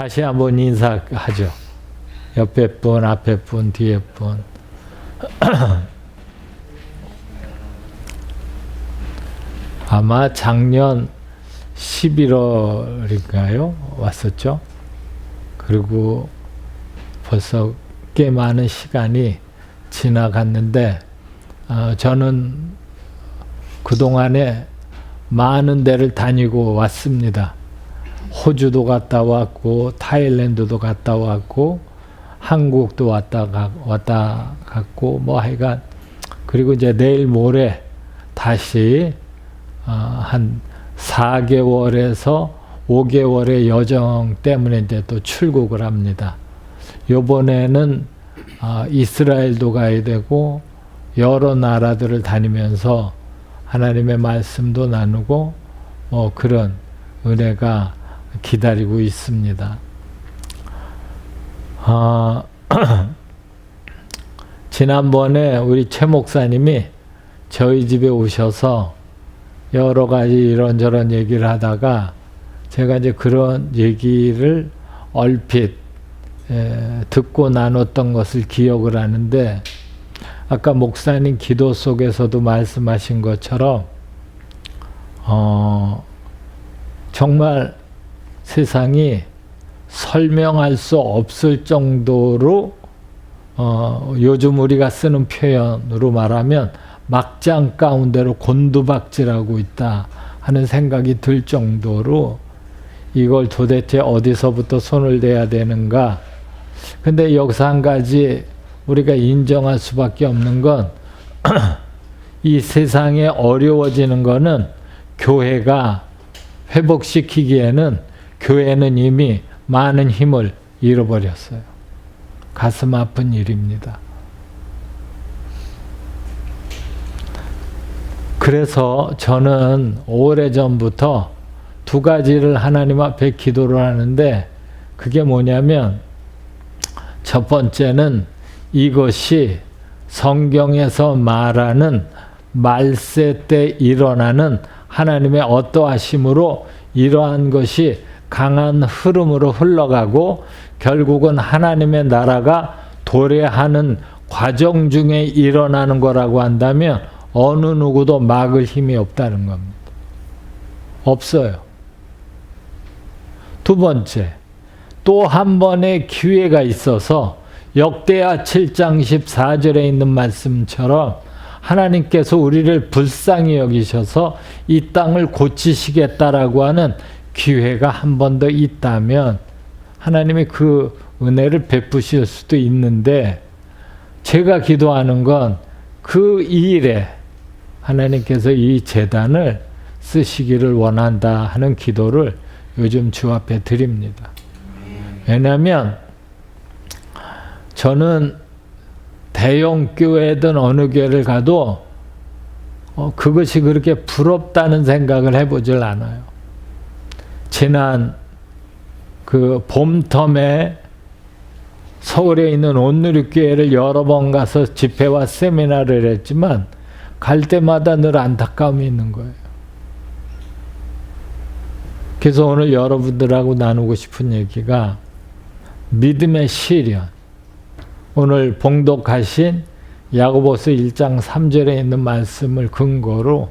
다시 한번 인사하죠. 옆에 분, 앞에 분, 뒤에 분. 아마 작년 11월인가요? 왔었죠. 그리고 벌써 꽤 많은 시간이 지나갔는데 저는 그동안에 많은 데를 다니고 왔습니다. 호주도 갔다 왔고 타일랜드도 갔다 왔고 한국도 왔다 갔고 뭐 하여간 그리고 이제 내일 모레 다시 한 4개월에서 5개월의 여정 때문에 이제 또 출국을 합니다. 요번에는 이스라엘도 가야 되고 여러 나라들을 다니면서 하나님의 말씀도 나누고 그런 은혜가 기다리고 있습니다. 지난번에 우리 최 목사님이 저희 집에 오셔서 여러 가지 이런저런 얘기를 하다가 제가 이제 그런 얘기를 얼핏 듣고 나눴던 것을 기억을 하는데 아까 목사님 기도 속에서도 말씀하신 것처럼 정말 세상이 설명할 수 없을 정도로 요즘 우리가 쓰는 표현으로 말하면 막장 가운데로 곤두박질하고 있다 하는 생각이 들 정도로 이걸 도대체 어디서부터 손을 대야 되는가. 근데 여기서 한 가지 우리가 인정할 수밖에 없는 건 이 세상에 어려워지는 거는 교회가 회복시키기에는 교회는 이미 많은 힘을 잃어버렸어요. 가슴 아픈 일입니다. 그래서 저는 오래전부터 두 가지를 하나님 앞에 기도를 하는데 그게 뭐냐면 첫 번째는 이것이 성경에서 말하는 말세 때 일어나는 하나님의 어떠하심으로 이러한 것이 강한 흐름으로 흘러가고 결국은 하나님의 나라가 도래하는 과정 중에 일어나는 거라고 한다면 어느 누구도 막을 힘이 없다는 겁니다. 없어요. 두 번째, 또 한 번의 기회가 있어서 역대하 7장 14절에 있는 말씀처럼 하나님께서 우리를 불쌍히 여기셔서 이 땅을 고치시겠다라고 하는 기회가 한 번 더 있다면 하나님이 그 은혜를 베푸실 수도 있는데 제가 기도하는 건 그 일에 하나님께서 이 제단을 쓰시기를 원한다 하는 기도를 요즘 주 앞에 드립니다. 왜냐하면 저는 대형 교회든 어느 교회를 가도 그것이 그렇게 부럽다는 생각을 해보질 않아요. 지난 그 봄텀에 서울에 있는 온누리교회를 여러 번 가서 집회와 세미나를 했지만 갈 때마다 늘 안타까움이 있는 거예요. 그래서 오늘 여러분들하고 나누고 싶은 얘기가 믿음의 시련. 오늘 봉독하신 야고보서 1장 3절에 있는 말씀을 근거로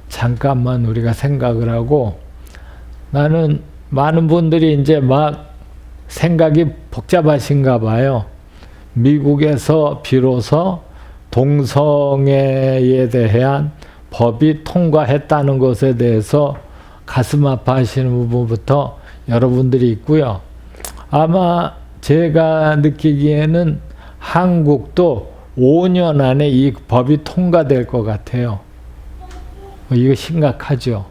잠깐만 우리가 생각을 하고 나는 많은 분들이 이제 막 생각이 복잡하신가 봐요. 미국에서 비로소 동성애에 대한 법이 통과했다는 것에 대해서 가슴 아파하시는 부분부터 여러분들이 있고요. 아마 제가 느끼기에는 한국도 5년 안에 이 법이 통과될 것 같아요. 이거 심각하죠.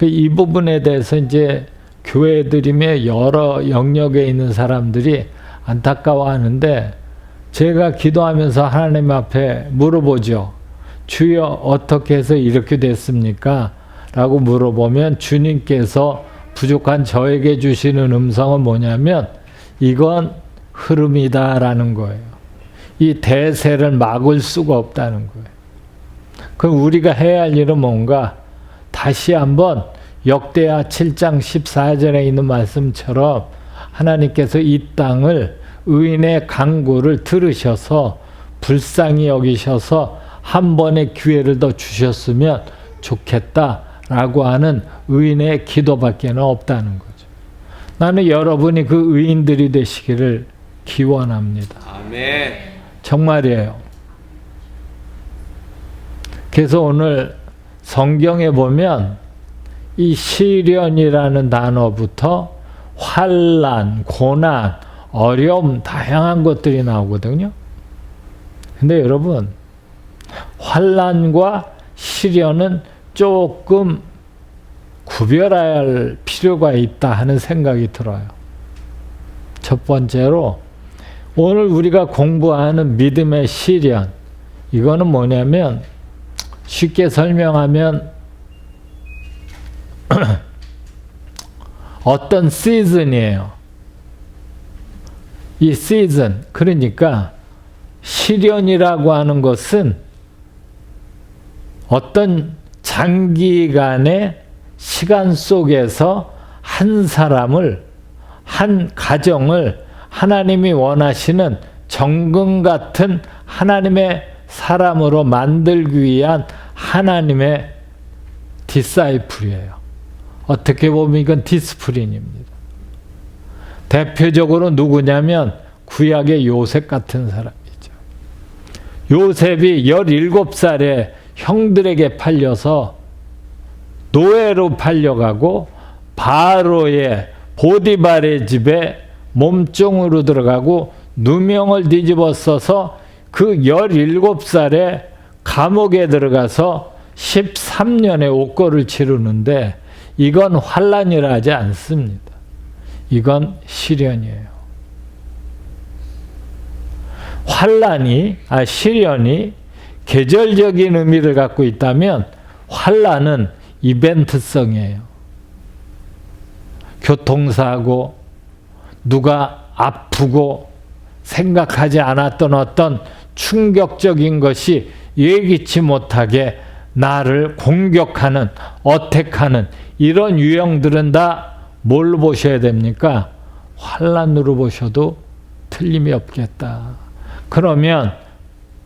이 부분에 대해서 이제 교회들이며 여러 영역에 있는 사람들이 안타까워하는데 제가 기도하면서 하나님 앞에 물어보죠. 주여 어떻게 해서 이렇게 됐습니까? 라고 물어보면 주님께서 부족한 저에게 주시는 음성은 뭐냐면 이건 흐름이다 라는 거예요. 이 대세를 막을 수가 없다는 거예요. 그럼 우리가 해야 할 일은 뭔가? 다시 한번 역대하 7장 14절에 있는 말씀처럼 하나님께서 이 땅을 의인의 간구를 들으셔서 불쌍히 여기셔서 한 번의 기회를 더 주셨으면 좋겠다라고 하는 의인의 기도밖에는 없다는 거죠. 나는 여러분이 그 의인들이 되시기를 기원합니다. 아멘. 정말이에요. 그래서 오늘 성경에 보면 이 시련이라는 단어부터 환난, 고난, 어려움, 다양한 것들이 나오거든요. 근데 여러분, 환난과 시련은 조금 구별해야 할 필요가 있다 하는 생각이 들어요. 첫 번째로 오늘 우리가 공부하는 믿음의 시련, 이거는 뭐냐면 쉽게 설명하면 어떤 시즌이에요. 이 시즌, 그러니까 시련이라고 하는 것은 어떤 장기간의 시간 속에서 한 사람을, 한 가정을 하나님이 원하시는 정금 같은 하나님의 사람으로 만들기 위한 하나님의 디사이플이에요. 어떻게 보면 이건 디스플린입니다. 대표적으로 누구냐면 구약의 요셉 같은 사람이죠. 요셉이 17살에 형들에게 팔려서 노예로 팔려가고 바로의 보디발의 집에 몸종으로 들어가고 누명을 뒤집어 써서 그 17살에 감옥에 들어가서 13년의 옥고를 치르는데 이건 환난이라 하지 않습니다. 이건 시련이에요. 시련이 계절적인 의미를 갖고 있다면 환난은 이벤트성이에요. 교통사고, 누가 아프고 생각하지 않았던 어떤 충격적인 것이 예기치 못하게 나를 공격하는, 어택하는 이런 유형들은 다 뭘로 보셔야 됩니까? 환난으로 보셔도 틀림이 없겠다. 그러면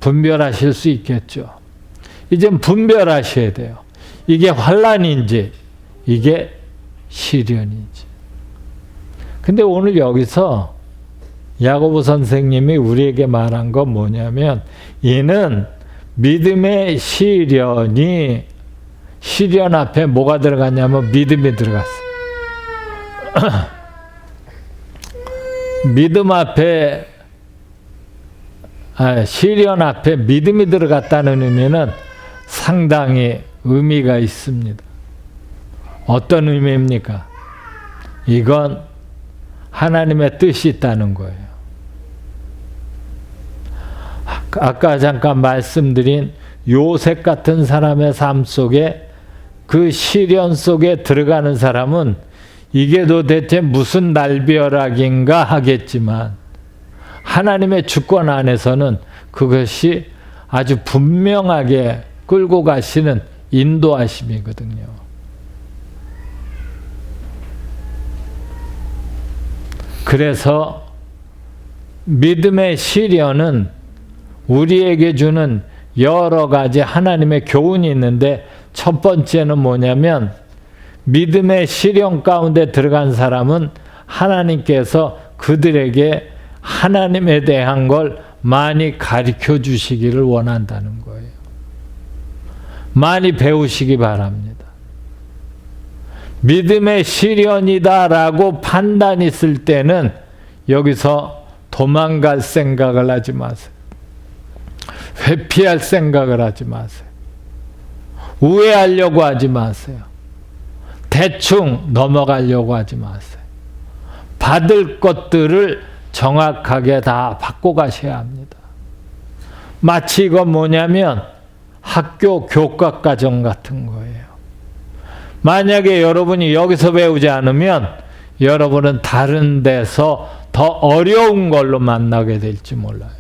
분별하실 수 있겠죠. 이제 분별하셔야 돼요. 이게 환난인지 이게 시련인지. 근데 오늘 여기서 야고보 선생님이 우리에게 말한 건 뭐냐면 이는 믿음의 시련이, 시련 앞에 뭐가 들어갔냐면 믿음이 들어갔어요. 믿음 앞에, 시련 앞에 믿음이 들어갔다는 의미는 상당히 의미가 있습니다. 어떤 의미입니까? 이건 하나님의 뜻이 있다는 거예요. 아까 잠깐 말씀드린 요셉 같은 사람의 삶 속에 그 시련 속에 들어가는 사람은 이게 도대체 무슨 날벼락인가 하겠지만 하나님의 주권 안에서는 그것이 아주 분명하게 끌고 가시는 인도하심이거든요. 그래서 믿음의 시련은 우리에게 주는 여러 가지 하나님의 교훈이 있는데 첫 번째는 뭐냐면 믿음의 시련 가운데 들어간 사람은 하나님께서 그들에게 하나님에 대한 걸 많이 가르쳐 주시기를 원한다는 거예요. 많이 배우시기 바랍니다. 믿음의 시련이다라고 판단이 있을 때는 여기서 도망갈 생각을 하지 마세요. 회피할 생각을 하지 마세요. 우회하려고 하지 마세요. 대충 넘어가려고 하지 마세요. 받을 것들을 정확하게 다 받고 가셔야 합니다. 마치 이건 뭐냐면 학교 교과과정 같은 거예요. 만약에 여러분이 여기서 배우지 않으면 여러분은 다른 데서 더 어려운 걸로 만나게 될지 몰라요.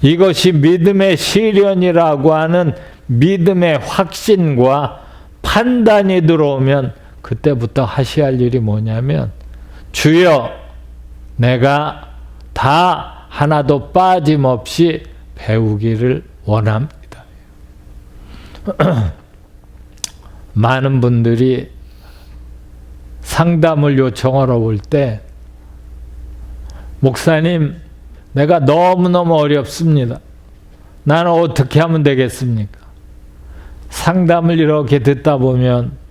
이것이 믿음의 시련이라고 하는 믿음의 확신과 판단이 들어오면 그때부터 하셔야 할 일이 뭐냐면 주여 내가 다 하나도 빠짐없이 배우기를 원합니다. 많은 분들이 상담을 요청하러 올 때 목사님 내가 너무너무 어렵습니다. 나는 어떻게 하면 되겠습니까? 상담을 이렇게 듣다 보면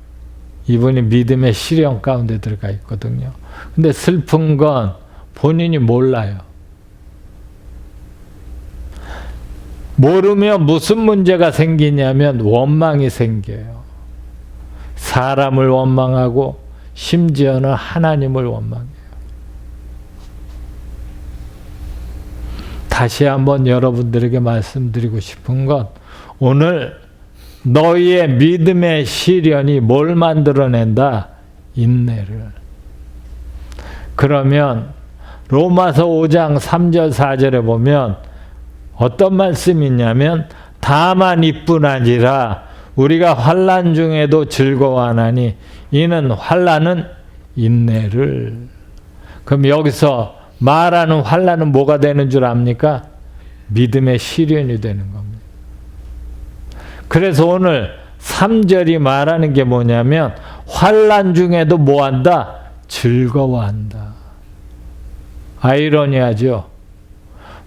이분이 믿음의 시련 가운데 들어가 있거든요. 근데 슬픈 건 본인이 몰라요. 모르면 무슨 문제가 생기냐면 원망이 생겨요. 사람을 원망하고 심지어는 하나님을 원망해요. 다시 한번 여러분들에게 말씀드리고 싶은 건 오늘 너희의 믿음의 시련이 뭘 만들어낸다? 인내를. 그러면 로마서 5장 3절 4절에 보면 어떤 말씀이 있냐면 다만 이뿐 아니라 우리가 환난 중에도 즐거워하나니 이는 환난은 인내를. 그럼 여기서 말하는 환난은 뭐가 되는 줄 압니까? 믿음의 시련이 되는 겁니다. 그래서 오늘 3절이 말하는 게 뭐냐면 환난 중에도 뭐한다? 즐거워한다. 아이러니하죠.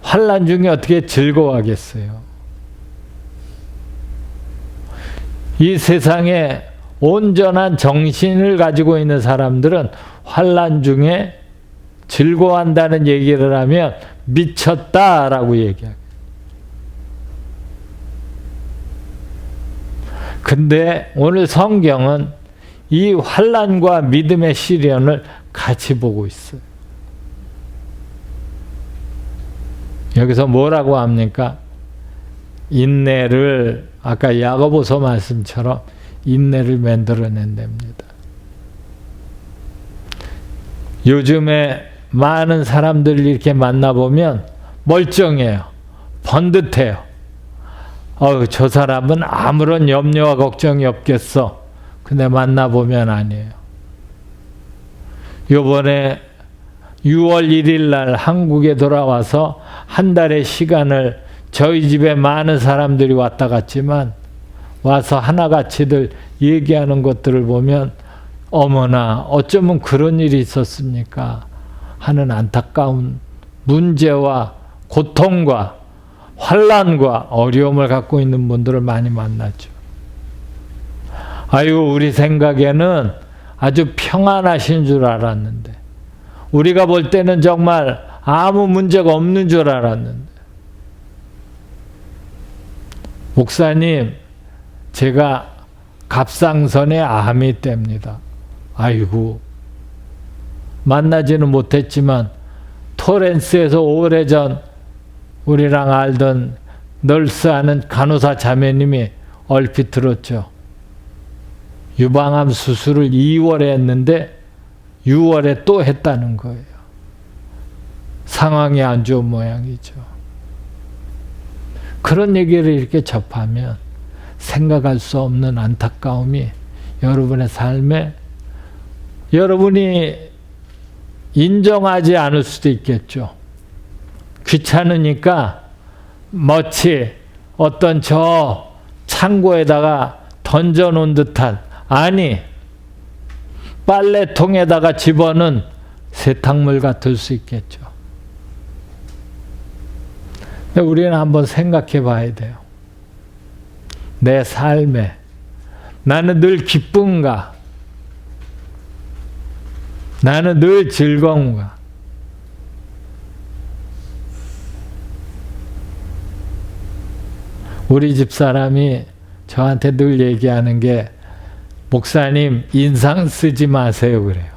환난 중에 어떻게 즐거워하겠어요? 이 세상에 온전한 정신을 가지고 있는 사람들은 환난 중에 즐거워한다는 얘기를 하면 미쳤다라고 얘기해요. 근데 오늘 성경은 이 환난과 믿음의 시련을 같이 보고 있어요. 여기서 뭐라고 합니까? 인내를 아까 야고보서 말씀처럼 인내를 만들어낸답니다. 요즘에 많은 사람들을 이렇게 만나보면 멀쩡해요. 번듯해요. 저 사람은 아무런 염려와 걱정이 없겠어. 근데 만나보면 아니에요. 요번에 6월 1일 날 한국에 돌아와서 한 달의 시간을 저희 집에 많은 사람들이 왔다 갔지만 와서 하나같이들 얘기하는 것들을 보면 어머나 어쩌면 그런 일이 있었습니까 하는 안타까운 문제와 고통과 환난과 어려움을 갖고 있는 분들을 많이 만났죠. 아유 우리 생각에는 아주 평안하신 줄 알았는데 우리가 볼 때는 정말 아무 문제가 없는 줄 알았는데 목사님 제가 갑상선에 암이 뗍니다. 아이고 만나지는 못했지만 토렌스에서 오래전 우리랑 알던 널스하는 간호사 자매님이 얼핏 들었죠. 유방암 수술을 2월에 했는데 6월에 또 했다는 거예요. 상황이 안 좋은 모양이죠. 그런 얘기를 이렇게 접하면 생각할 수 없는 안타까움이 여러분의 삶에 여러분이 인정하지 않을 수도 있겠죠. 귀찮으니까 마치 어떤 저 창고에다가 던져놓은 듯한 아니 빨래통에다가 집어넣은 세탁물 같을 수 있겠죠. 근데 우리는 한번 생각해 봐야 돼요. 내 삶에 나는 늘 기쁜가? 나는 늘 즐거운가? 우리 집사람이 저한테 늘 얘기하는 게 목사님 인상 쓰지 마세요 그래요.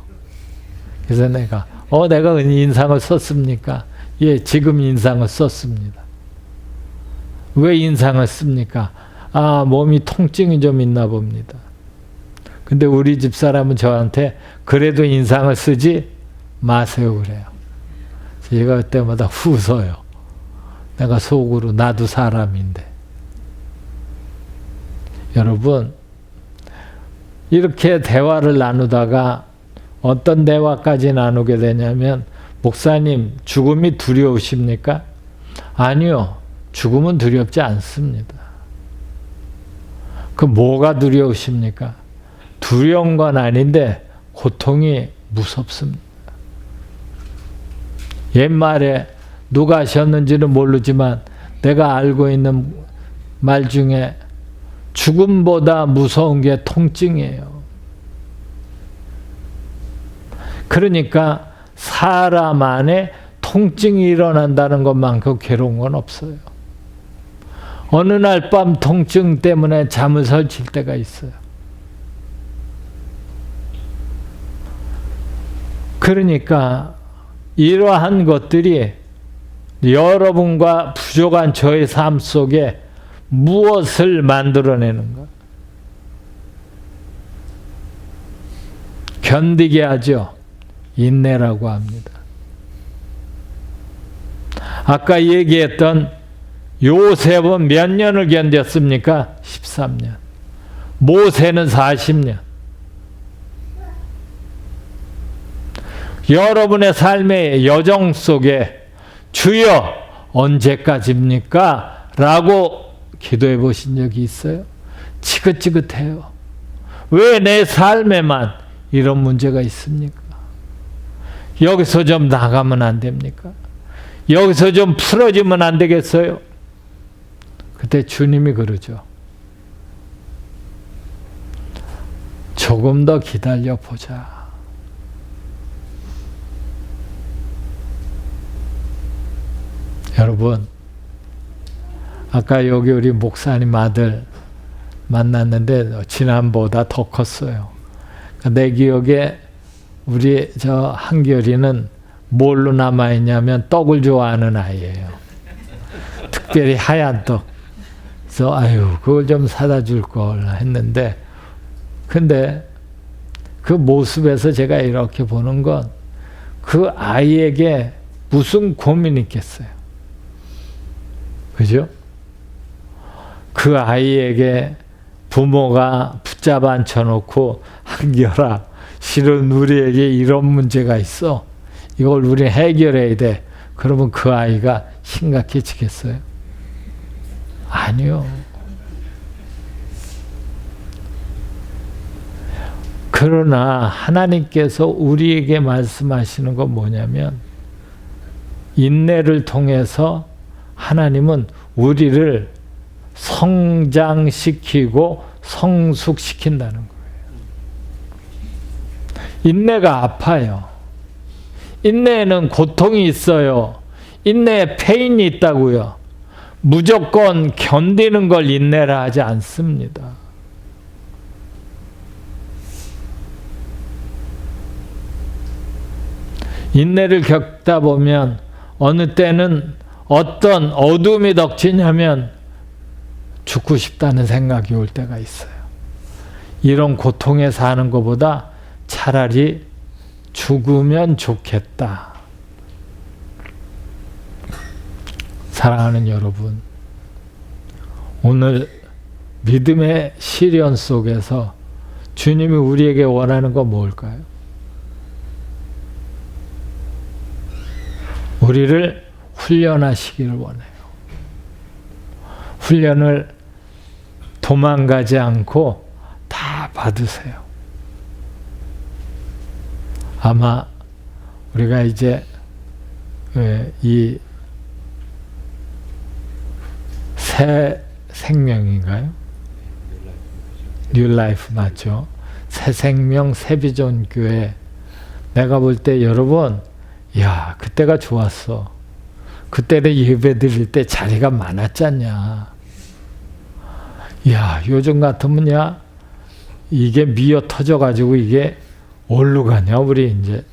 그래서 내가 인상을 썼습니까? 예, 지금 인상을 썼습니다. 왜 인상을 씁니까? 몸이 통증이 좀 있나 봅니다. 근데 우리 집사람은 저한테 그래도 인상을 쓰지 마세요 그래요. 제가 그때마다 웃어요. 내가 속으로 나도 사람인데. 여러분 이렇게 대화를 나누다가 어떤 대화까지 나누게 되냐면, 목사님, 죽음이 두려우십니까? 아니요. 죽음은 두렵지 않습니다. 그 뭐가 두려우십니까? 두려운 건 아닌데 고통이 무섭습니다. 옛말에 누가 하셨는지는 모르지만 내가 알고 있는 말 중에 죽음보다 무서운 게 통증이에요. 그러니까 사람 안에 통증이 일어난다는 것만큼 괴로운 건 없어요. 어느 날 밤 통증 때문에 잠을 설칠 때가 있어요. 그러니까 이러한 것들이 여러분과 부족한 저의 삶 속에 무엇을 만들어내는가? 견디게 하죠. 인내라고 합니다. 아까 얘기했던 요셉은 몇 년을 견뎠습니까? 13년. 모세는 40년. 여러분의 삶의 여정 속에 주여 언제까지입니까? 라고 기도해 보신 적이 있어요? 지긋지긋해요. 왜 내 삶에만 이런 문제가 있습니까? 여기서 좀 나가면 안 됩니까? 여기서 좀 풀어지면 안 되겠어요? 그때 주님이 그러죠. 조금 더 기다려 보자. 여러분, 아까 여기 우리 목사님 아들 만났는데 지난보다 더 컸어요. 내 기억에 우리 저 한결이는 뭘로 남아있냐면 떡을 좋아하는 아이예요. 특별히 하얀 떡. 그래서 아유 그걸 좀 사다 줄 걸 했는데, 근데 그 모습에서 제가 이렇게 보는 건 그 아이에게 무슨 고민이 있겠어요. 그죠? 그 아이에게 부모가 붙잡아 앉혀놓고 한결아 실은 우리에게 이런 문제가 있어. 이걸 우리 해결해야 돼. 그러면 그 아이가 심각해지겠어요? 아니요. 그러나 하나님께서 우리에게 말씀하시는 건 뭐냐면, 인내를 통해서 하나님은 우리를 성장시키고 성숙시킨다는 거예요. 인내가 아파요. 인내에는 고통이 있어요. 인내에 페인이 있다고요. 무조건 견디는 걸 인내라 하지 않습니다. 인내를 겪다 보면 어느 때는 어떤 어둠이 덮치냐면 죽고 싶다는 생각이 올 때가 있어요. 이런 고통에 사는 것보다 차라리 죽으면 좋겠다. 사랑하는 여러분, 오늘 믿음의 시련 속에서 주님이 우리에게 원하는 건 뭘까요? 우리를 훈련하시기를 원해요. 훈련을 도망가지 않고 다 받으세요. 아마 우리가 이제 이 새 생명인가요? 뉴라이프 맞죠? 새 생명 새비전 교회, 내가 볼 때 여러분, 야 그때가 좋았어. 그때는 예배 드릴 때 자리가 많았잖냐. 야 요즘 같으면 야 이게 미어 터져가지고 이게 어디로 가냐 우리 이제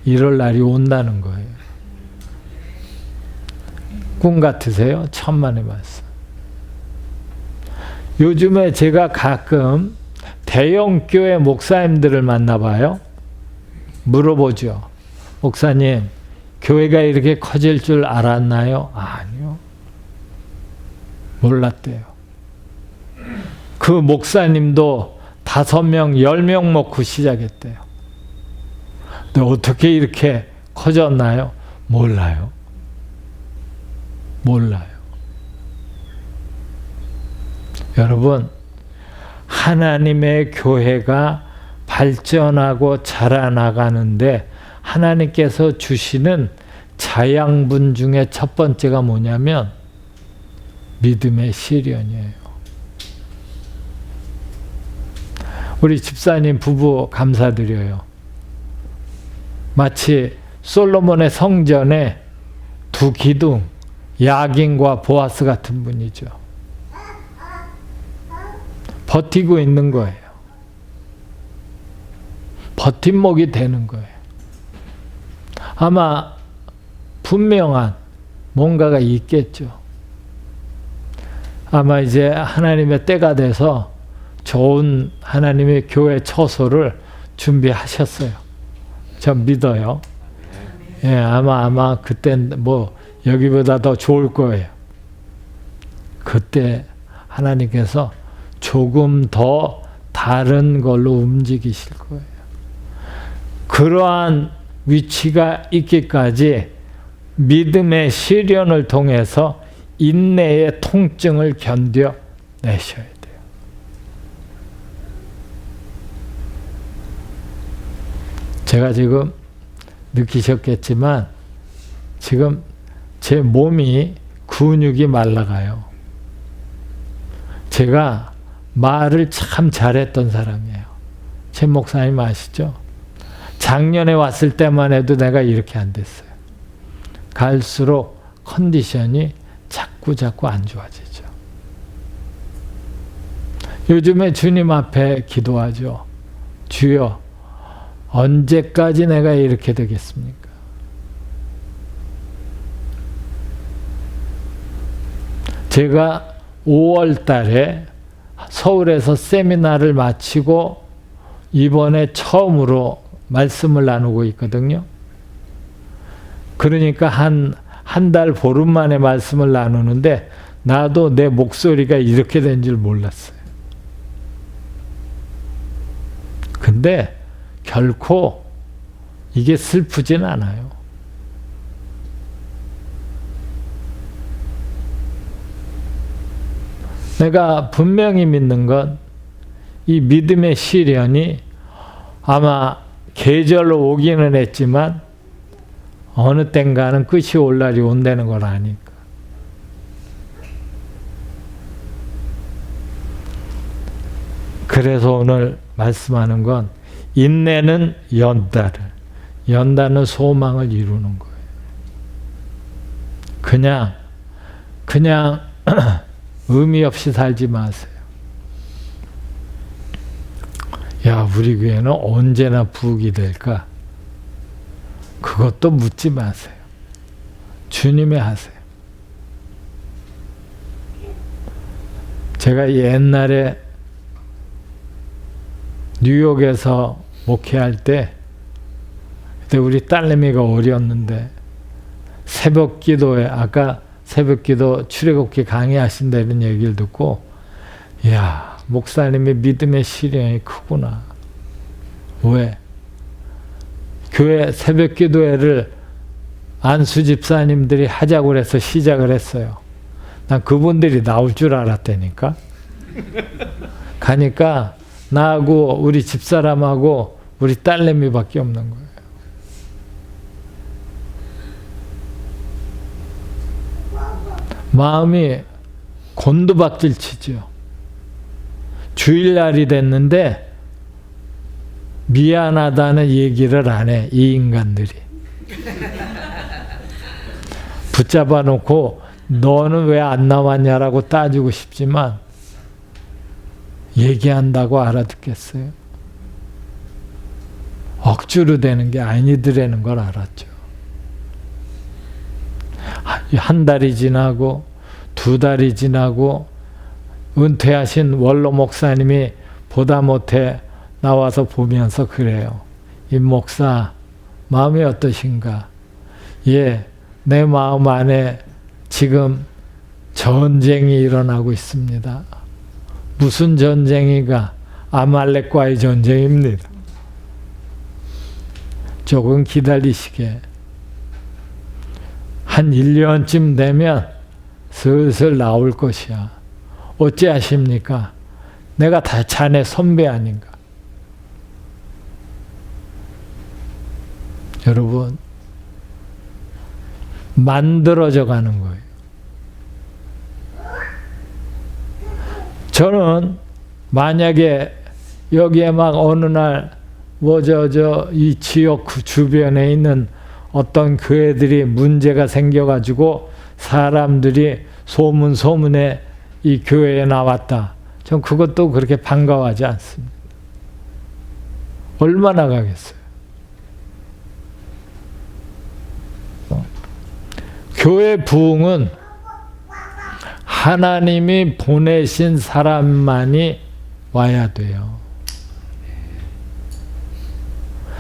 이럴 날이 온다는 거예요. 꿈 같으세요? 천만의 말씀. 요즘에 제가 가끔 대형 교회 목사님들을 만나봐요. 물어보죠. 목사님, 교회가 이렇게 커질 줄 알았나요? 아니요. 몰랐대요. 그 목사님도 5명, 10명 먹고 시작했대요. 근데 어떻게 이렇게 커졌나요? 몰라요. 몰라요. 여러분, 하나님의 교회가 발전하고 자라나가는데 하나님께서 주시는 자양분 중에 첫 번째가 뭐냐면 믿음의 시련이에요. 우리 집사님 부부 감사드려요. 마치 솔로몬의 성전에 두 기둥, 야긴과 보아스 같은 분이죠. 버티고 있는 거예요. 버팀목이 되는 거예요. 아마 분명한 뭔가가 있겠죠. 아마 이제 하나님의 때가 돼서 좋은 하나님의 교회 처소를 준비하셨어요. 전 믿어요. 예, 아마 그땐 뭐 여기보다 더 좋을 거예요. 그때 하나님께서 조금 더 다른 걸로 움직이실 거예요. 그러한 위치가 있기까지 믿음의 시련을 통해서 인내의 통증을 견뎌내셔야 돼요. 제가 지금 느끼셨겠지만 지금 제 몸이 근육이 말라가요. 제가 말을 참 잘했던 사람이에요. 제 목사님 아시죠? 작년에 왔을 때만 해도 내가 이렇게 안 됐어요. 갈수록 컨디션이 자꾸 안 좋아지죠. 요즘에 주님 앞에 기도하죠. 주여, 언제까지 내가 이렇게 되겠습니까? 제가 5월 달에 서울에서 세미나를 마치고 이번에 처음으로 말씀을 나누고 있거든요. 그러니까 한 달 보름 만에 말씀을 나누는데 나도 내 목소리가 이렇게 된 줄 몰랐어요. 근데 결코 이게 슬프진 않아요. 내가 분명히 믿는 건 이 믿음의 시련이 아마 계절로 오기는 했지만 어느 땐가는 끝이 올 날이 온다는 걸 아니까. 그래서 오늘 말씀하는 건 인내는 연다는 소망을 이루는 거예요. 그냥 의미 없이 살지 마세요. 야, 우리 교회는 언제나 부흥이 될까? 그것도 묻지 마세요. 주님이 하세요. 제가 옛날에 뉴욕에서 목회할 때 그때 우리 딸내미가 어렸는데 새벽 기도에 아까 새벽 기도 출애굽기 강의하신다는 얘기를 듣고 이야, 목사님의 믿음의 시련이 크구나. 왜? 교회 새벽 기도회를 안수 집사님들이 하자고 그래서 시작을 했어요. 난 그분들이 나올 줄 알았다니까. 가니까 나하고 우리 집사람하고 우리 딸내미밖에 없는 거예요. 마음이 곤두박질 치죠. 주일날이 됐는데 미안하다는 얘기를 안 해, 이 인간들이. 붙잡아 놓고 너는 왜 안 나왔냐라고 따지고 싶지만 얘기한다고 알아듣겠어요? 억지로 되는 게 아니더라는 걸 알았죠. 한 달이 지나고 2달이 지나고 은퇴하신 원로 목사님이 보다 못해 나와서 보면서 그래요. 임 목사, 마음이 어떠신가? 예, 내 마음 안에 지금 전쟁이 일어나고 있습니다. 무슨 전쟁이가? 아말렉과의 전쟁입니다. 조금 기다리시게. 한 1년쯤 되면 슬슬 나올 것이야. 어찌하십니까? 내가 다 자네 선배 아닌가? 여러분, 만들어져 가는 거예요. 저는 만약에 여기에 막 어느 날 이 지역 주변에 있는 어떤 교회들이 문제가 생겨가지고 사람들이 소문에 이 교회에 나왔다. 전 그것도 그렇게 반가워하지 않습니다. 얼마나 가겠어요? 교회 부흥은 하나님이 보내신 사람만이 와야 돼요.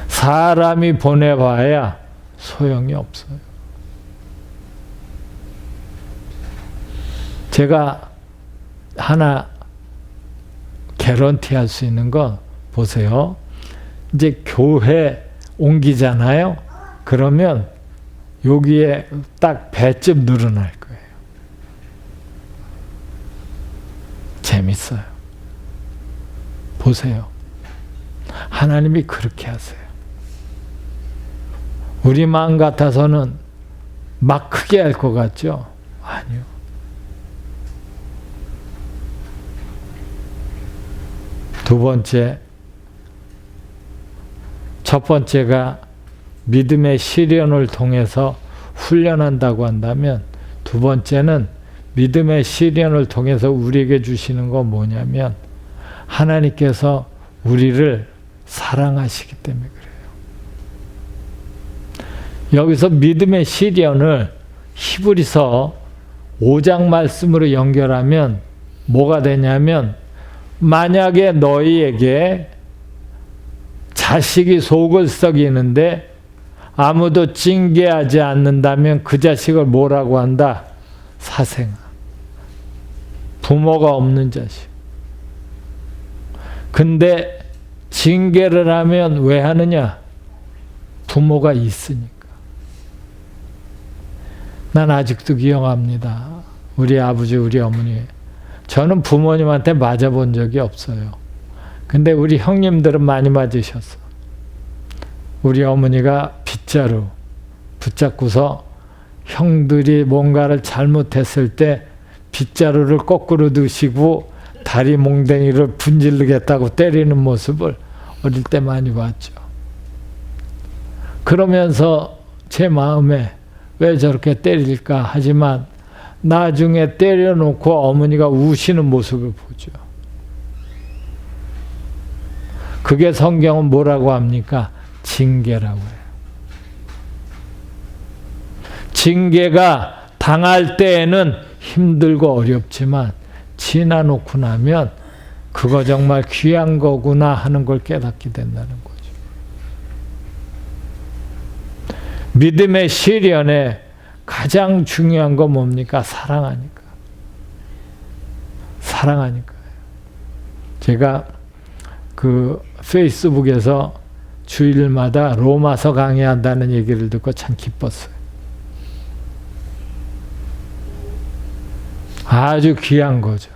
사람이 보내봐야 소용이 없어요. 제가 하나 개런티 할 수 있는 거 보세요. 이제 교회 옮기잖아요. 그러면 여기에 딱 배쯤 늘어날 거예요. 재밌어요. 보세요. 하나님이 그렇게 하세요. 우리 마음 같아서는 막 크게 할 것 같죠? 아니요. 두 번째, 첫 번째가 믿음의 시련을 통해서 훈련한다고 한다면, 두 번째는 믿음의 시련을 통해서 우리에게 주시는 건 뭐냐면 하나님께서 우리를 사랑하시기 때문에 그래요. 여기서 믿음의 시련을 히브리서 5장 말씀으로 연결하면 뭐가 되냐면, 만약에 너희에게 자식이 속을 썩이는데 아무도 징계하지 않는다면 그 자식을 뭐라고 한다? 사생아. 부모가 없는 자식. 근데 징계를 하면 왜 하느냐? 부모가 있으니까. 난 아직도 기억합니다. 우리 아버지, 우리 어머니. 저는 부모님한테 맞아본 적이 없어요. 근데 우리 형님들은 많이 맞으셨어. 우리 어머니가 빗자루 붙잡고서 형들이 뭔가를 잘못했을 때 빗자루를 거꾸로 드시고 다리 몽댕이를 분질르겠다고 때리는 모습을 어릴 때 많이 봤죠. 그러면서 제 마음에 왜 저렇게 때릴까 하지만 나중에 때려놓고 어머니가 우시는 모습을 보죠. 그게 성경은 뭐라고 합니까? 징계라고 해요. 징계가 당할 때에는 힘들고 어렵지만 지나놓고 나면 그거 정말 귀한 거구나 하는 걸 깨닫게 된다는 거죠. 믿음의 시련에 가장 중요한 건 뭡니까? 사랑하니까. 사랑하니까요. 제가 그 페이스북에서 주일마다 로마서 강의한다는 얘기를 듣고 참 기뻤어요. 아주 귀한 거죠.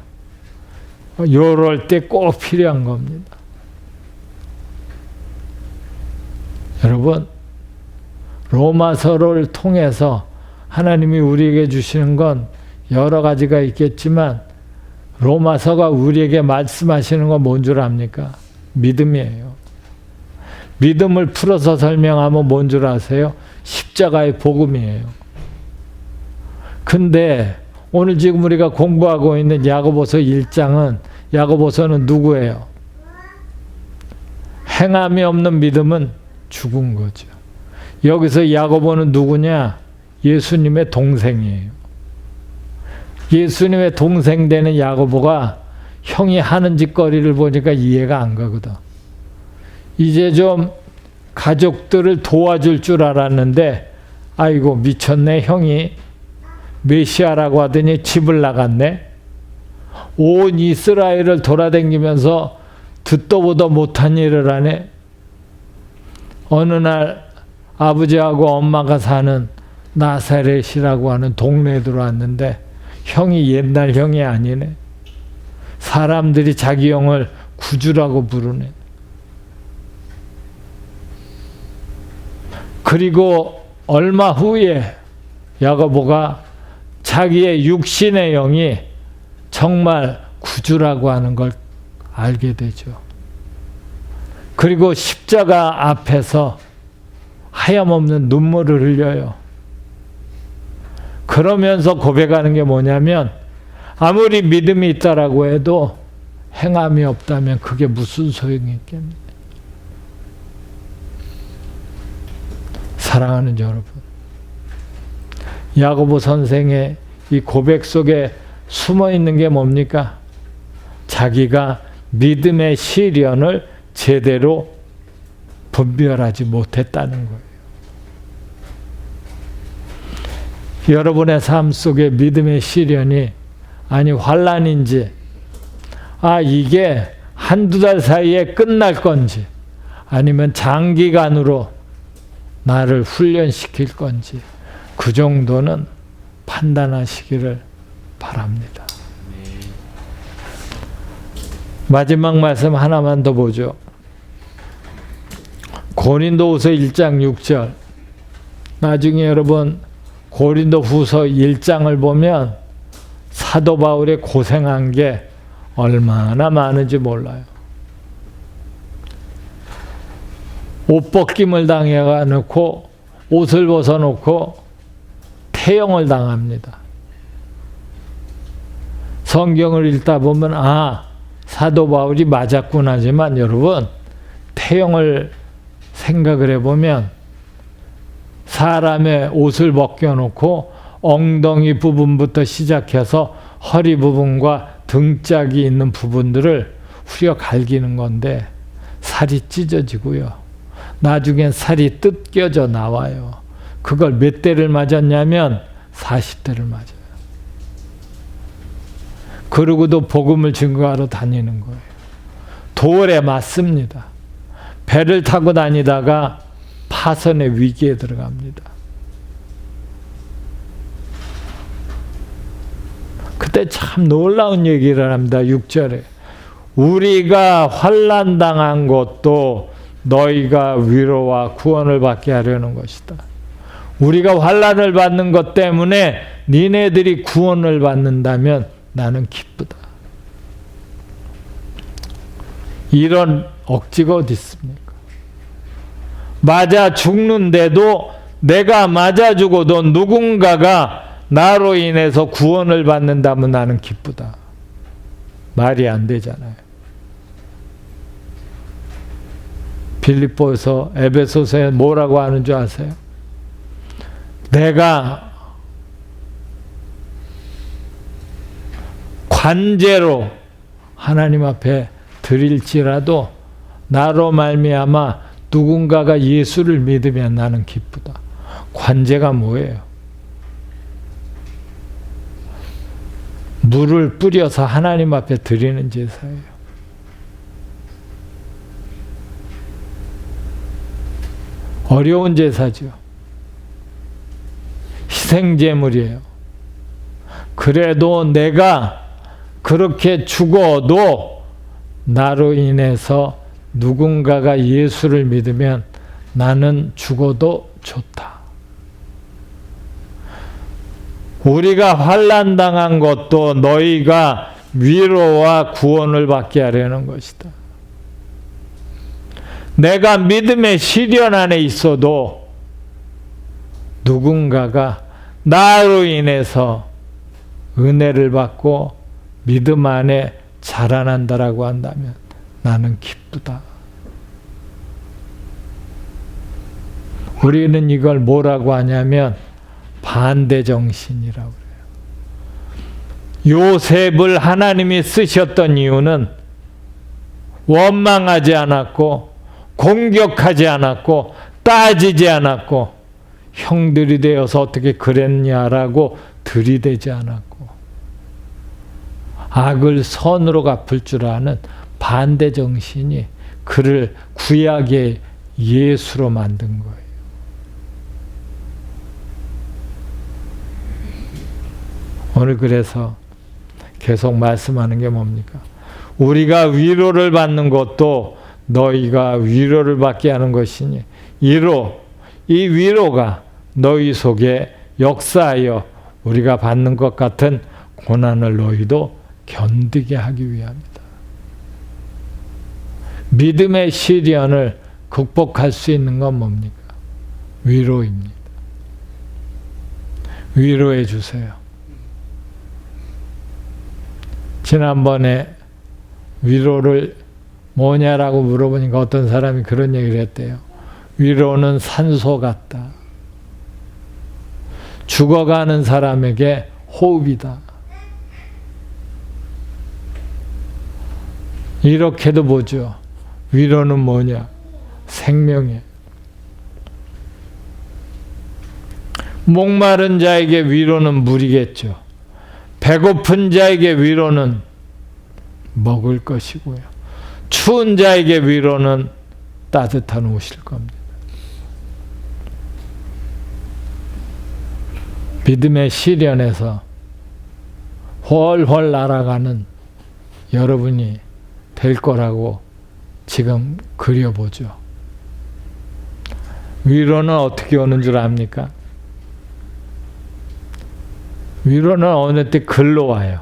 요럴 때 꼭 필요한 겁니다. 여러분, 로마서를 통해서 하나님이 우리에게 주시는 건 여러 가지가 있겠지만 로마서가 우리에게 말씀하시는 건 뭔 줄 압니까? 믿음이에요. 믿음을 풀어서 설명하면 뭔 줄 아세요? 십자가의 복음이에요. 근데 오늘 지금 우리가 공부하고 있는 야고보서 1장은, 야고보서는 누구예요? 행함이 없는 믿음은 죽은 거죠. 여기서 야고보는 누구냐? 예수님의 동생이에요. 예수님의 동생 되는 야고보가 형이 하는 짓거리를 보니까 이해가 안 가거든. 이제 좀 가족들을 도와줄 줄 알았는데 아이고 미쳤네. 형이 메시아라고 하더니 집을 나갔네. 온 이스라엘을 돌아다니면서 듣도 보도 못한 일을 하네. 어느 날 아버지하고 엄마가 사는 나사렛이라고 하는 동네에 들어왔는데 형이 옛날 형이 아니네. 사람들이 자기 형을 구주라고 부르네. 그리고 얼마 후에 야고보가 자기의 육신의 영이 정말 구주라고 하는 걸 알게 되죠. 그리고 십자가 앞에서 하염없는 눈물을 흘려요. 그러면서 고백하는 게 뭐냐면 아무리 믿음이 있다라고 해도 행함이 없다면 그게 무슨 소용이 있겠느냐. 사랑하는 여러분, 야고보 선생의 이 고백 속에 숨어 있는 게 뭡니까? 자기가 믿음의 시련을 제대로 분별하지 못했다는 거예요. 여러분의 삶 속에 믿음의 시련이 아니 환난인지 이게 한두 달 사이에 끝날 건지 아니면 장기간으로 나를 훈련시킬 건지 그 정도는 판단하시기를 바랍니다. 마지막 말씀 하나만 더 보죠. 고린도후서 1장 6절. 나중에 여러분 고린도후서 1장을 보면 사도 바울이 고생한 게 얼마나 많은지 몰라요. 옷 벗김을 당해놓고 옷을 벗어놓고 태형을 당합니다. 성경을 읽다 보면 사도 바울이 맞았구나 하지만 여러분 태형을 생각을 해보면 사람의 옷을 벗겨놓고 엉덩이 부분부터 시작해서 허리 부분과 등짝이 있는 부분들을 후려 갈기는 건데 살이 찢어지고요. 나중엔 살이 뜯겨져 나와요. 그걸 몇 대를 맞았냐면 40대를 맞아요. 그러고도 복음을 증거하러 다니는 거예요. 돌에 맞습니다. 배를 타고 다니다가 파선의 위기에 들어갑니다. 그때 참 놀라운 얘기를 합니다. 6절에 우리가 환난 당한 것도 너희가 위로와 구원을 받게 하려는 것이다. 우리가 환난을 받는 것 때문에 니네들이 구원을 받는다면 나는 기쁘다. 이런 억지가 어디 있습니까? 맞아 죽는데도 내가 맞아 죽어도 누군가가 나로 인해서 구원을 받는다면 나는 기쁘다. 말이 안 되잖아요. 빌립보서 에베소서에 뭐라고 하는 줄 아세요? 내가 관제로 하나님 앞에 드릴지라도 나로 말미암아 누군가가 예수를 믿으면 나는 기쁘다. 관제가 뭐예요? 물을 뿌려서 하나님 앞에 드리는 제사예요. 어려운 제사죠. 희생제물이에요. 그래도 내가 그렇게 죽어도 나로 인해서 누군가가 예수를 믿으면 나는 죽어도 좋다. 우리가 환난 당한 것도 너희가 위로와 구원을 받게 하려는 것이다. 내가 믿음의 시련 안에 있어도 누군가가 나로 인해서 은혜를 받고 믿음 안에 자라난다라고 한다면 나는 기쁘다. 우리는 이걸 뭐라고 하냐면 반대정신이라고 그래요. 요셉을 하나님이 쓰셨던 이유는 원망하지 않았고 공격하지 않았고 따지지 않았고 형들이 되어서 어떻게 그랬냐라고 들이대지 않았고 악을 선으로 갚을 줄 아는 반대 정신이 그를 구약의 예수로 만든 거예요. 오늘 그래서 계속 말씀하는 게 뭡니까? 우리가 위로를 받는 것도 너희가 위로를 받게 하는 것이니 이 위로가 너희 속에 역사하여 우리가 받는 것 같은 고난을 너희도 견디게 하기 위함이다. 믿음의 시련을 극복할 수 있는 건 뭡니까? 위로입니다. 위로해 주세요. 지난번에 위로를 뭐냐라고 물어보니까 어떤 사람이 그런 얘기를 했대요. 위로는 산소 같다. 죽어가는 사람에게 호흡이다. 이렇게도 보죠. 위로는 뭐냐? 생명이에요. 목마른 자에게 위로는 물이겠죠. 배고픈 자에게 위로는 먹을 것이고요. 추운 자에게 위로는 따뜻한 옷일 겁니다. 믿음의 시련에서 훨훨 날아가는 여러분이 될 거라고 지금 그려보죠. 위로는 어떻게 오는 줄 압니까? 위로는 어느 때 글로 와요.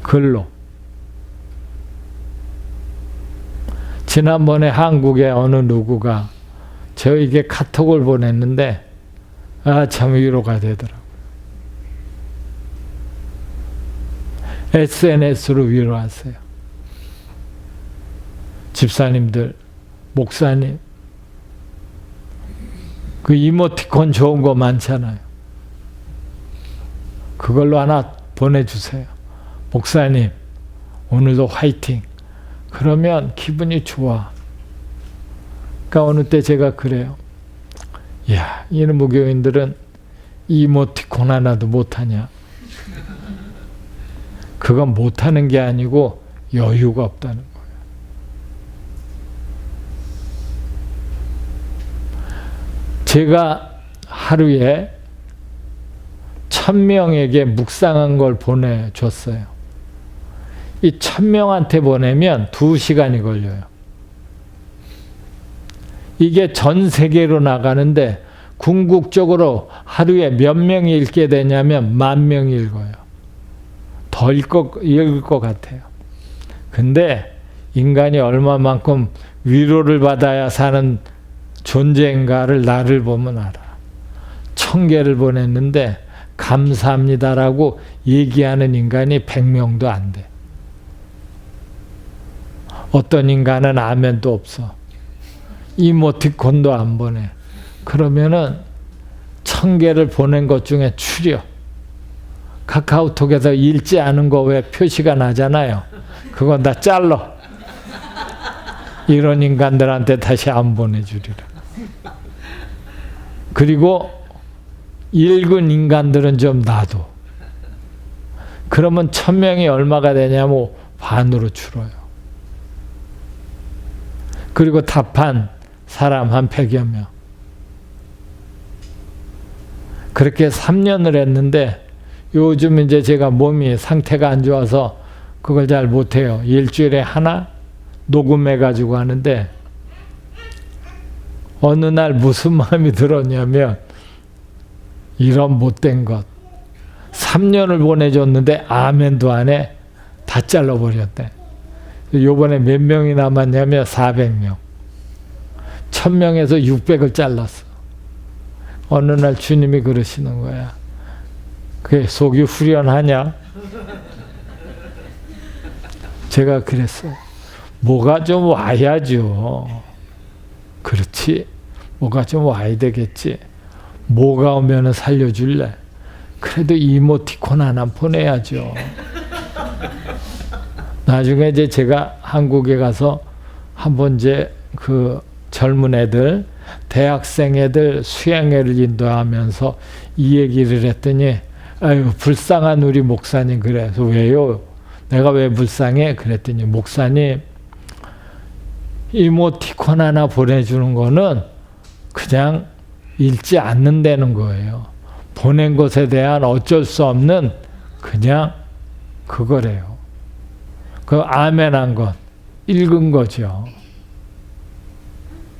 글로. 지난번에 한국의 어느 누구가 저에게 카톡을 보냈는데 참 위로가 되더라고요. SNS로 위로하세요. 집사님들, 목사님, 그 이모티콘 좋은 거 많잖아요. 그걸로 하나 보내주세요. 목사님, 오늘도 화이팅. 그러면 기분이 좋아. 그러니까 어느 때 제가 그래요. 야, 이런 무교인들은 이모티콘 하나도 못하냐? 그건 못하는 게 아니고 여유가 없다는 거예요. 제가 하루에 1000명에게 묵상한 걸 보내줬어요. 이 1000명한테 보내면 2시간이 걸려요. 이게 전 세계로 나가는데 궁극적으로 하루에 몇 명이 읽게 되냐면 10,000명이 읽어요. 더 읽을 것 같아요. 근데 인간이 얼마만큼 위로를 받아야 사는 존재인가를 나를 보면 알아. 1000개를 보냈는데 감사합니다라고 얘기하는 인간이 100명도 안 돼. 어떤 인간은 아멘도 없어. 이모티콘도 안 보내. 그러면은 1000개를 보낸 것 중에 추려. 카카오톡에서 읽지 않은 거 왜 표시가 나잖아요. 그건 다 잘라. 이런 인간들한테 다시 안 보내주리라. 그리고 읽은 인간들은 좀 놔둬. 그러면 1000명이 얼마가 되냐면 반으로 줄어요. 그리고 답한 사람 한 100여 명. 그렇게 3년을 했는데 요즘 이제 제가 몸이 상태가 안 좋아서 그걸 잘 못해요. 일주일에 하나 녹음해 가지고 하는데 어느 날 무슨 마음이 들었냐면 이런 못된 것 3년을 보내줬는데 아멘도 안 해. 다 잘라버렸대. 요번에 몇 명이 남았냐면 400명. 1000명에서 600을 잘랐어. 어느 날 주님이 그러시는 거야. 그게 속이 후련하냐? 제가 그랬어요. 뭐가 좀 와야죠. 그렇지. 뭐가 좀 와야 되겠지. 뭐가 오면은 살려줄래? 그래도 이모티콘 하나 보내야죠. 나중에 이제 제가 한국에 가서 한번 이제 그 젊은 애들, 대학생 애들 수양회를 인도하면서 이 얘기를 했더니 아유 불쌍한 우리 목사님 그래서 왜요? 내가 왜 불쌍해? 그랬더니 목사님 이모티콘 하나 보내주는 거는 그냥 읽지 않는다는 거예요. 보낸 것에 대한 어쩔 수 없는 그냥 그거래요. 그 아멘한 건 읽은 거죠.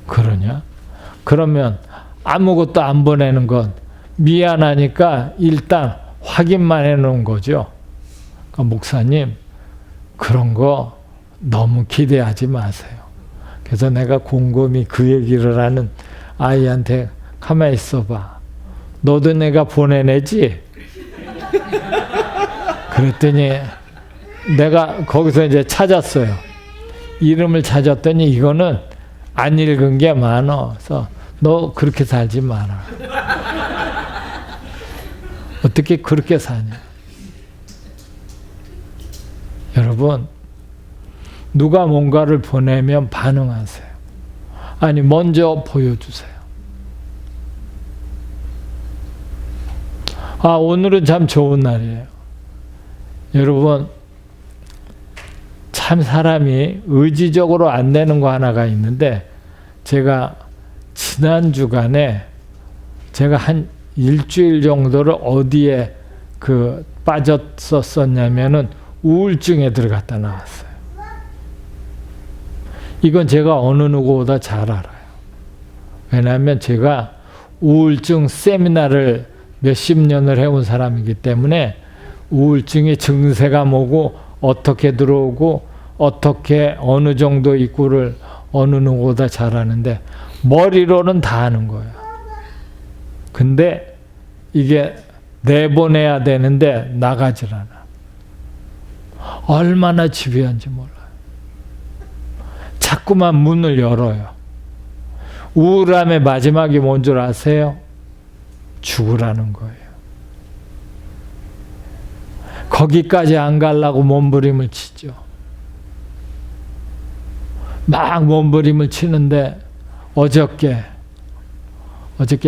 그러냐? 그러면 아무것도 안 보내는 건 미안하니까 일단 확인만 해놓은 거죠. 그러니까 목사님 그런 거 너무 기대하지 마세요. 그래서 내가 곰곰이 그 얘기를 하는 아이한테 가만히 있어봐. 너도 내가 보내내지? 그랬더니 내가 거기서 이제 찾았어요. 이름을 찾았더니 이거는 안 읽은 게 많아. 그래서 너 그렇게 살지 마라. 어떻게 그렇게 사냐? 여러분, 누가 뭔가를 보내면 반응하세요. 아니, 먼저 보여주세요. 아, 오늘은 참 좋은 날이에요. 여러분, 참 사람이 의지적으로 안 되는 거 하나가 있는데, 제가 지난 주간에 제가 한 일주일 정도를 어디에 빠졌었냐면은 우울증에 들어갔다 나왔어요. 이건 제가 어느 누구보다 잘 알아요. 왜냐하면 제가 우울증 세미나를 몇십 년을 해온 사람이기 때문에 우울증의 증세가 뭐고 어떻게 들어오고 어떻게 어느 정도 있고를 어느 누구보다 잘 아는데 머리로는 다 아는 거예요. 근데 이게 내보내야 되는데 나가질 않아. 얼마나 집요한지 몰라요. 자꾸만 문을 열어요. 우울함의 마지막이 뭔 줄 아세요? 죽으라는 거예요. 거기까지 안 가려고 몸부림을 치죠. 막 몸부림을 치는데 어저께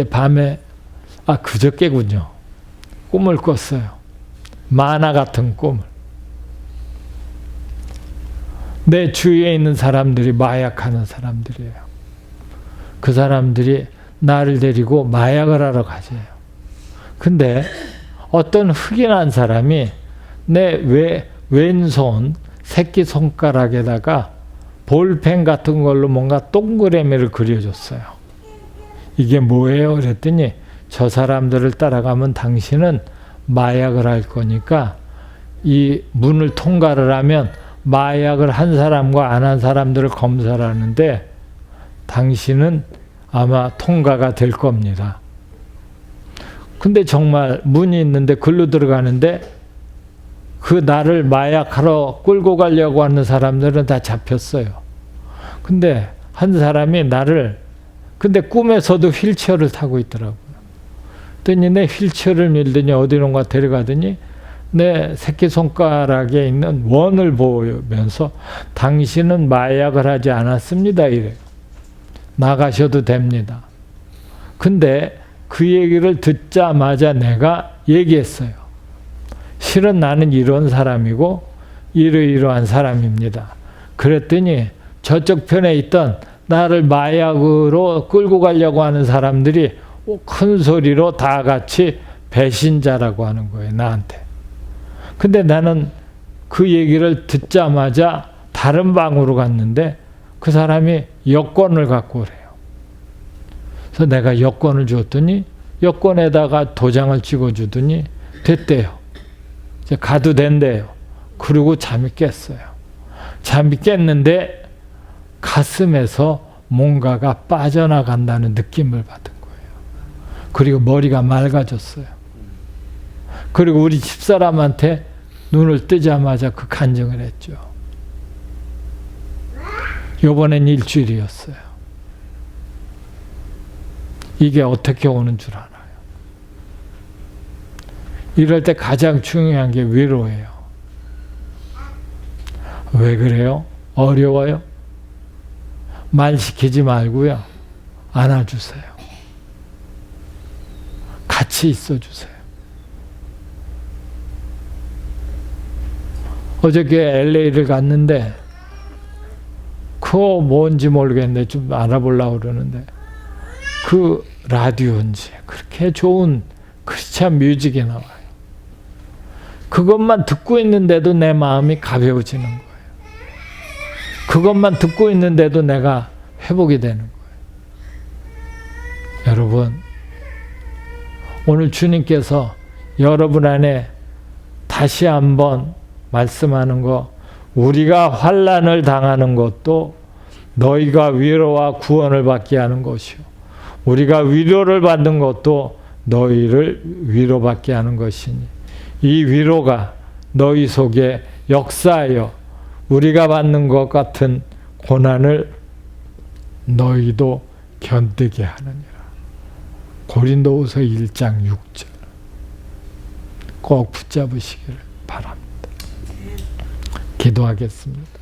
밤에 그저께군요. 꿈을 꿨어요. 만화 같은 꿈을. 내 주위에 있는 사람들이 마약하는 사람들이에요. 그 사람들이 나를 데리고 마약을 하러 가세요. 근데 어떤 흑인한 사람이 내 왼손 새끼손가락에다가 볼펜 같은 걸로 뭔가 동그라미를 그려줬어요. 이게 뭐예요? 그랬더니 저 사람들을 따라가면 당신은 마약을 할 거니까 이 문을 통과를 하면 마약을 한 사람과 안 한 사람들을 검사를 하는데 당신은 아마 통과가 될 겁니다. 근데 정말 문이 있는데 글로 들어가는데 그 나를 마약하러 끌고 가려고 하는 사람들은 다 잡혔어요. 근데 한 사람이 근데 꿈에서도 휠체어를 타고 있더라고요. 그랬더니 내 휠체어를 밀더니 어디론가 데려가더니 내 새끼손가락에 있는 원을 보면서 당신은 마약을 하지 않았습니다. 이래요. 나가셔도 됩니다. 근데 그 얘기를 듣자마자 내가 얘기했어요. 실은 나는 이런 사람이고 이러이러한 사람입니다. 그랬더니 저쪽 편에 있던 나를 마약으로 끌고 가려고 하는 사람들이 큰 소리로 다 같이 배신자라고 하는 거예요. 나한테. 근데 나는 그 얘기를 듣자마자 다른 방으로 갔는데 그 사람이 여권을 갖고 오래요. 그래서 내가 여권을 줬더니 여권에다가 도장을 찍어주더니 됐대요. 이제 가도 된대요. 그리고 잠이 깼어요. 잠이 깼는데 가슴에서 뭔가가 빠져나간다는 느낌을 받은 거예요. 그리고 머리가 맑아졌어요. 그리고 우리 집사람한테 눈을 뜨자마자 그 간증을 했죠. 요번엔 일주일이었어요. 이게 어떻게 오는 줄 알아요? 이럴 때 가장 중요한 게 위로예요. 왜 그래요? 어려워요? 말 시키지 말고요. 안아주세요. 같이 있어주세요. 어저께 LA를 갔는데 그거 뭔지 모르겠는데 좀 알아보려고 그러는데 그 라디오인지 그렇게 좋은 크리스찬 뮤직이 나와요. 그것만 듣고 있는데도 내 마음이 가벼워지는 거예요. 그것만 듣고 있는데도 내가 회복이 되는 거예요. 여러분, 오늘 주님께서 여러분 안에 다시 한번 말씀하는 거, 우리가 환난을 당하는 것도 너희가 위로와 구원을 받게 하는 것이요, 우리가 위로를 받는 것도 너희를 위로받게 하는 것이니 이 위로가 너희 속에 역사하여 우리가 받는 것 같은 고난을 너희도 견디게 하느니라. 고린도후서 1장 6절 꼭 붙잡으시기를 바랍니다. 기도하겠습니다.